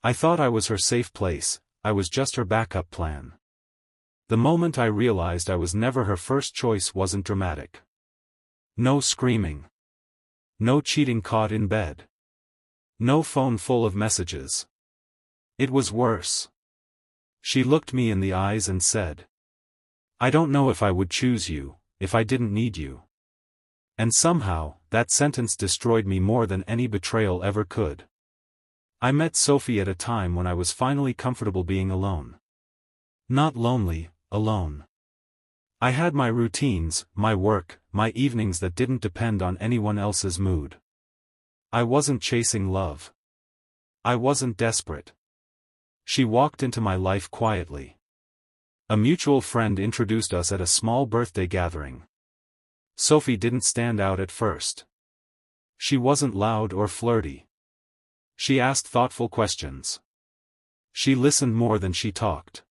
I thought I was her safe place, I was just her backup plan. The moment I realized I was never her first choice wasn't dramatic. No screaming. No cheating caught in bed. No phone full of messages. It was worse. She looked me in the eyes and said, "I don't know if I would choose you, if I didn't need you." And somehow, that sentence destroyed me more than any betrayal ever could. I met Sophie at a time when I was finally comfortable being alone. Not lonely, alone. I had my routines, my work, my evenings that didn't depend on anyone else's mood. I wasn't chasing love. I wasn't desperate. She walked into my life quietly. A mutual friend introduced us at a small birthday gathering. Sophie didn't stand out at first. She wasn't loud or flirty. She asked thoughtful questions. She listened more than she talked.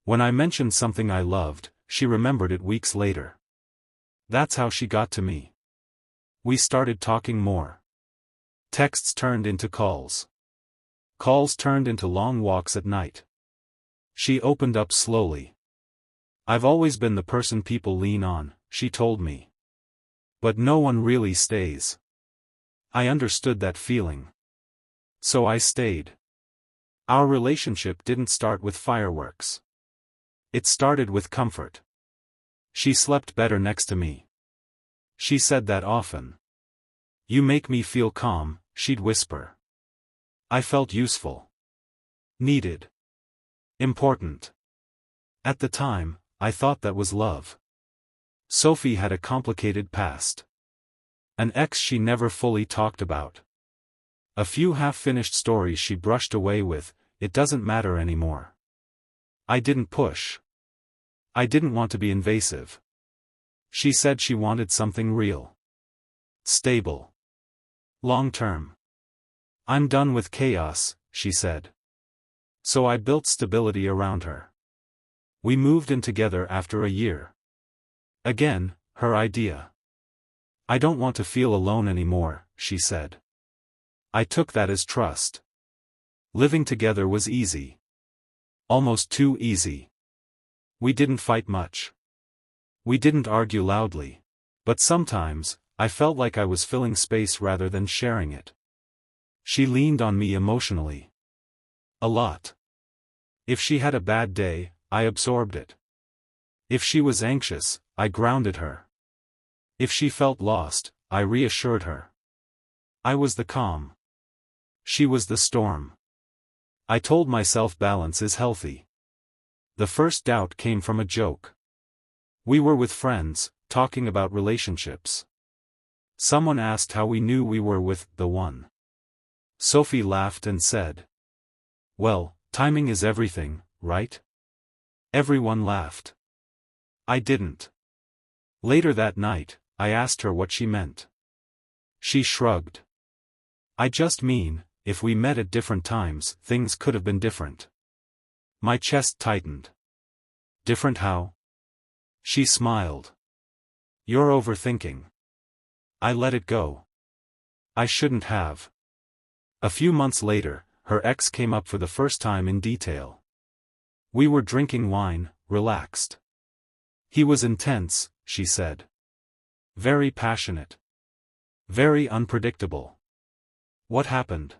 When I mentioned something I loved, she remembered it weeks later. That's how she got to me. We started talking more. Texts turned into calls. Calls turned into long walks at night. She opened up slowly. "I've always been the person people lean on," she told me. "But no one really stays." I understood that feeling. So I stayed. Our relationship didn't start with fireworks. It started with comfort. She slept better next to me. She said that often. "You make me feel calm," she'd whisper. I felt useful. Needed. Important. At the time, I thought that was love. Sophie had a complicated past. An ex she never fully talked about. A few half-finished stories she brushed away with, "It doesn't matter anymore." I didn't push. I didn't want to be invasive. She said she wanted something real. Stable. Long-term. "I'm done with chaos," she said. So I built stability around her. We moved in together after a year. Again, her idea. "I don't want to feel alone anymore," she said. I took that as trust. Living together was easy. Almost too easy. We didn't fight much. We didn't argue loudly. But sometimes, I felt like I was filling space rather than sharing it. She leaned on me emotionally. A lot. If she had a bad day, I absorbed it. If she was anxious, I grounded her. If she felt lost, I reassured her. I was the calm. She was the storm. I told myself balance is healthy. The first doubt came from a joke. We were with friends, talking about relationships. Someone asked how we knew we were with the one. Sophie laughed and said, "Well, timing is everything, right?" Everyone laughed. I didn't. Later that night, I asked her what she meant. She shrugged. "I just mean, if we met at different times, things could have been different." My chest tightened. Different how? She smiled. "You're overthinking." I let it go. I shouldn't have. A few months later, her ex came up for the first time in detail. We were drinking wine, relaxed. He was intense, she said. Very passionate. Very unpredictable. What happened?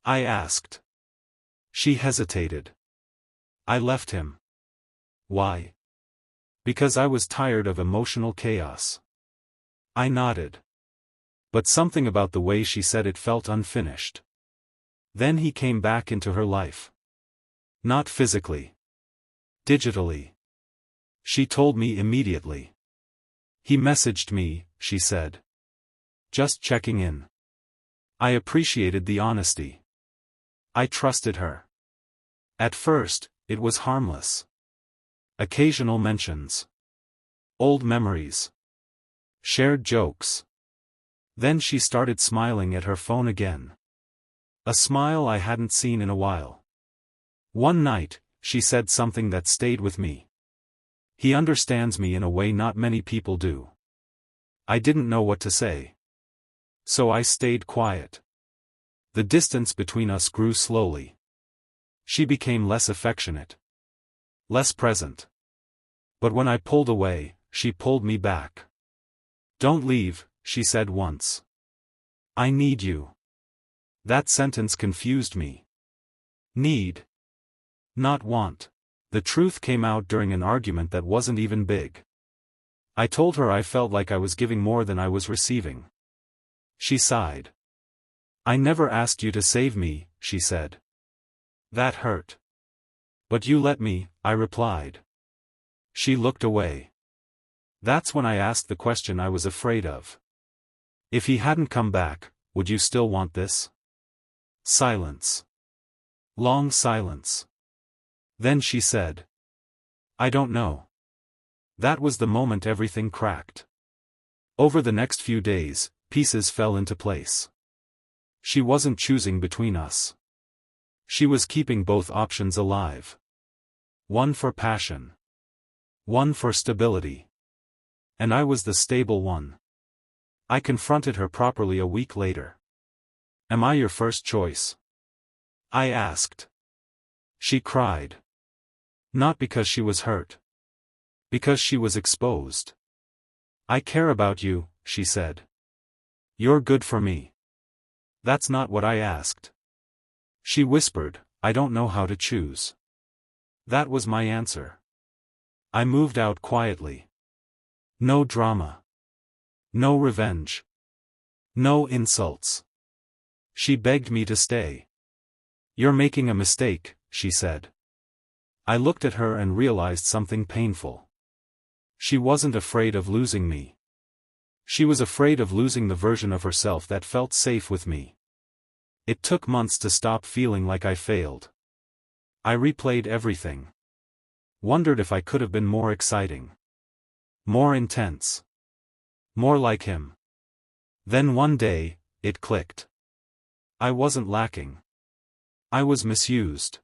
I asked. She hesitated. I left him. Why? Because I was tired of emotional chaos. I nodded. But something about the way she said it felt unfinished. Then he came back into her life. Not physically. Digitally. She told me immediately. He messaged me, she said. Just checking in. I appreciated the honesty. I trusted her. At first, it was harmless. Occasional mentions. Old memories. Shared jokes. Then she started smiling at her phone again. A smile I hadn't seen in a while. One night, she said something that stayed with me. He understands me in a way not many people do. I didn't know what to say. So I stayed quiet. The distance between us grew slowly. She became less affectionate. Less present. But when I pulled away, she pulled me back. "Don't leave," she said once. "I need you." That sentence confused me. Need. Not want. The truth came out during an argument that wasn't even big. I told her I felt like I was giving more than I was receiving. She sighed. "I never asked you to save me," she said. That hurt. "But you let me," I replied. She looked away. That's when I asked the question I was afraid of. If he hadn't come back, would you still want this? Silence. Long silence. Then she said, "I don't know." That was the moment everything cracked. Over the next few days, pieces fell into place. She wasn't choosing between us. She was keeping both options alive. One for passion. One for stability. And I was the stable one. I confronted her properly a week later. "Am I your first choice?" I asked. She cried. Not because she was hurt. Because she was exposed. "I care about you," she said. "You're good for me." That's not what I asked. She whispered, "I don't know how to choose." That was my answer. I moved out quietly. No drama. No revenge. No insults. She begged me to stay. "You're making a mistake," she said. I looked at her and realized something painful. She wasn't afraid of losing me. She was afraid of losing the version of herself that felt safe with me. It took months to stop feeling like I failed. I replayed everything. Wondered if I could have been more exciting. More intense. More like him. Then one day, it clicked. I wasn't lacking. I was misused.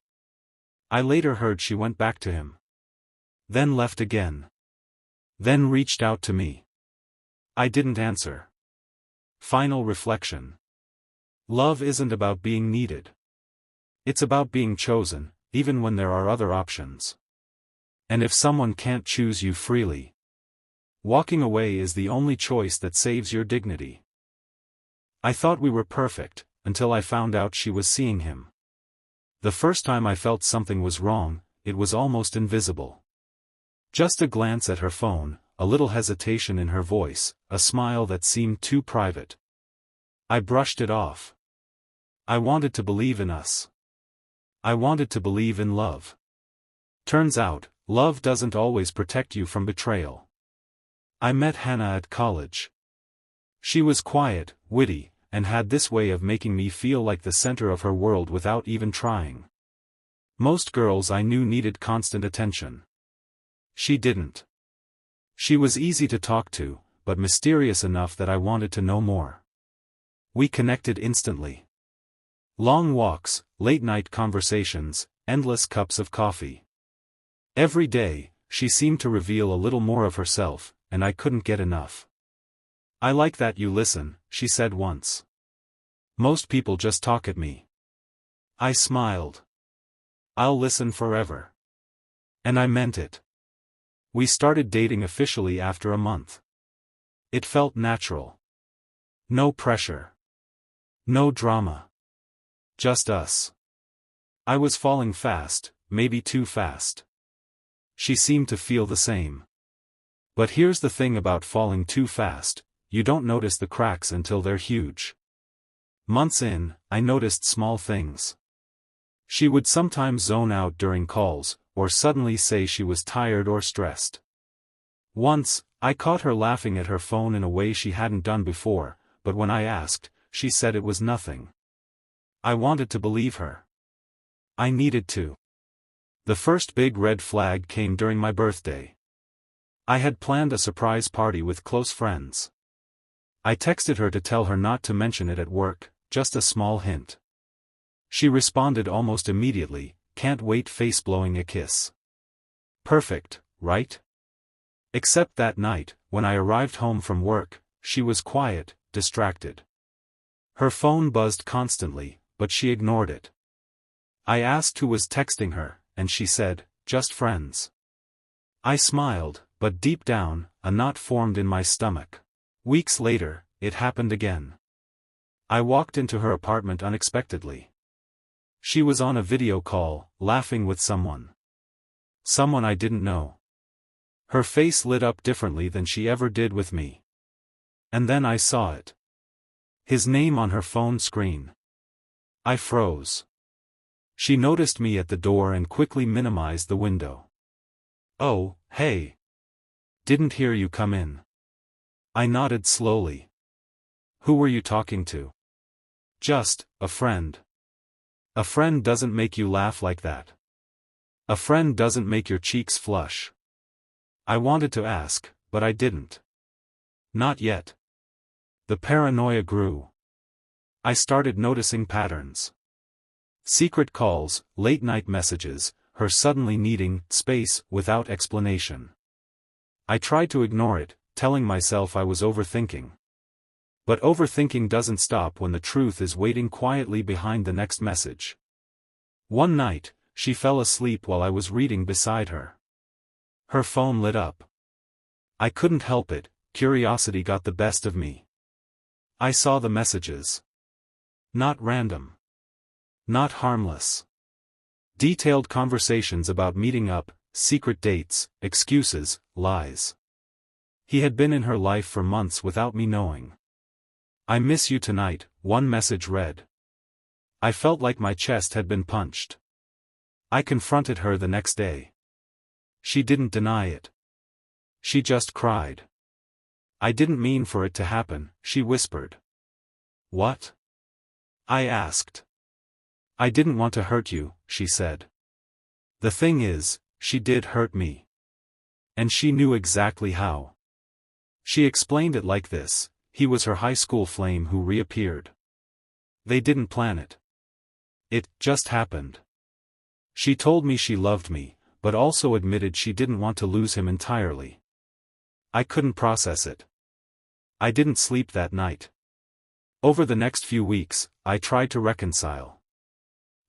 I later heard she went back to him. Then left again. Then reached out to me. I didn't answer. Final reflection. Love isn't about being needed. It's about being chosen, even when there are other options. And if someone can't choose you freely, walking away is the only choice that saves your dignity. I thought we were perfect, until I found out she was seeing him. The first time I felt something was wrong, it was almost invisible. Just a glance at her phone, a little hesitation in her voice, a smile that seemed too private. I brushed it off. I wanted to believe in us. I wanted to believe in love. Turns out, love doesn't always protect you from betrayal. I met Hannah at college. She was quiet, witty, and had this way of making me feel like the center of her world without even trying. Most girls I knew needed constant attention. She didn't. She was easy to talk to, but mysterious enough that I wanted to know more. We connected instantly. Long walks, late-night conversations, endless cups of coffee. Every day, she seemed to reveal a little more of herself, and I couldn't get enough. "I like that you listen," she said once. "Most people just talk at me." I smiled. "I'll listen forever." And I meant it. We started dating officially after a month. It felt natural. No pressure. No drama. Just us. I was falling fast, maybe too fast. She seemed to feel the same. But here's the thing about falling too fast, you don't notice the cracks until they're huge. Months in, I noticed small things. She would sometimes zone out during calls, or suddenly say she was tired or stressed. Once, I caught her laughing at her phone in a way she hadn't done before, but when I asked, she said it was nothing. I wanted to believe her. I needed to. The first big red flag came during my birthday. I had planned a surprise party with close friends. I texted her to tell her not to mention it at work, just a small hint. She responded almost immediately, "Can't wait," face blowing a kiss. Perfect, right? Except that night, when I arrived home from work, she was quiet, distracted. Her phone buzzed constantly, but she ignored it. I asked who was texting her, and she said, "Just friends." I smiled, but deep down, a knot formed in my stomach. Weeks later, it happened again. I walked into her apartment unexpectedly. She was on a video call, laughing with someone. Someone I didn't know. Her face lit up differently than she ever did with me. And then I saw it. His name on her phone screen. I froze. She noticed me at the door and quickly minimized the window. "Oh, hey. Didn't hear you come in." I nodded slowly. "Who were you talking to?" "Just a friend." "A friend doesn't make you laugh like that. A friend doesn't make your cheeks flush." I wanted to ask, but I didn't. Not yet. The paranoia grew. I started noticing patterns. Secret calls, late-night messages, her suddenly needing space without explanation. I tried to ignore it, telling myself I was overthinking. But overthinking doesn't stop when the truth is waiting quietly behind the next message. One night, she fell asleep while I was reading beside her. Her phone lit up. I couldn't help it, curiosity got the best of me. I saw the messages. Not random. Not harmless. Detailed conversations about meeting up, secret dates, excuses, lies. He had been in her life for months without me knowing. "I miss you tonight," one message read. I felt like my chest had been punched. I confronted her the next day. She didn't deny it. She just cried. "I didn't mean for it to happen," she whispered. "What?" I asked. "I didn't want to hurt you," she said. The thing is, she did hurt me. And she knew exactly how. She explained it like this: he was her high school flame who reappeared. They didn't plan it. It just happened. She told me she loved me, but also admitted she didn't want to lose him entirely. I couldn't process it. I didn't sleep that night. Over the next few weeks, I tried to reconcile.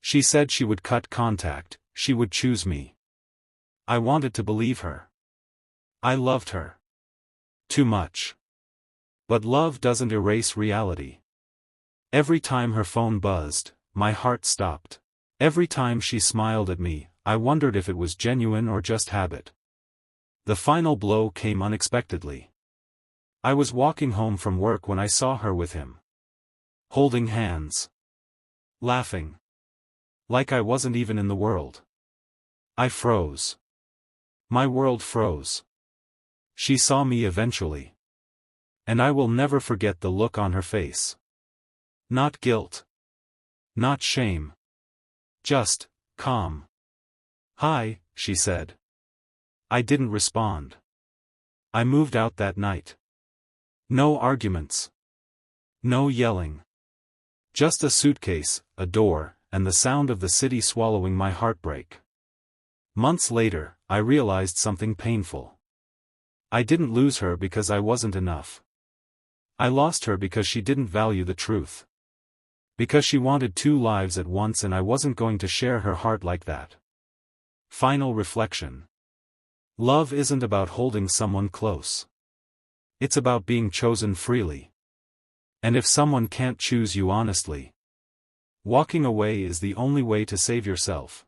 She said she would cut contact, she would choose me. I wanted to believe her. I loved her. Too much. But love doesn't erase reality. Every time her phone buzzed, my heart stopped. Every time she smiled at me, I wondered if it was genuine or just habit. The final blow came unexpectedly. I was walking home from work when I saw her with him. Holding hands. Laughing. Like I wasn't even in the world. I froze. My world froze. She saw me eventually. And I will never forget the look on her face. Not guilt. Not shame. Just calm. "Hi," she said. I didn't respond. I moved out that night. No arguments. No yelling. Just a suitcase, a door, and the sound of the city swallowing my heartbreak. Months later, I realized something painful. I didn't lose her because I wasn't enough. I lost her because she didn't value the truth. Because she wanted two lives at once and I wasn't going to share her heart like that. Final reflection. Love isn't about holding someone close. It's about being chosen freely. And if someone can't choose you honestly, walking away is the only way to save yourself.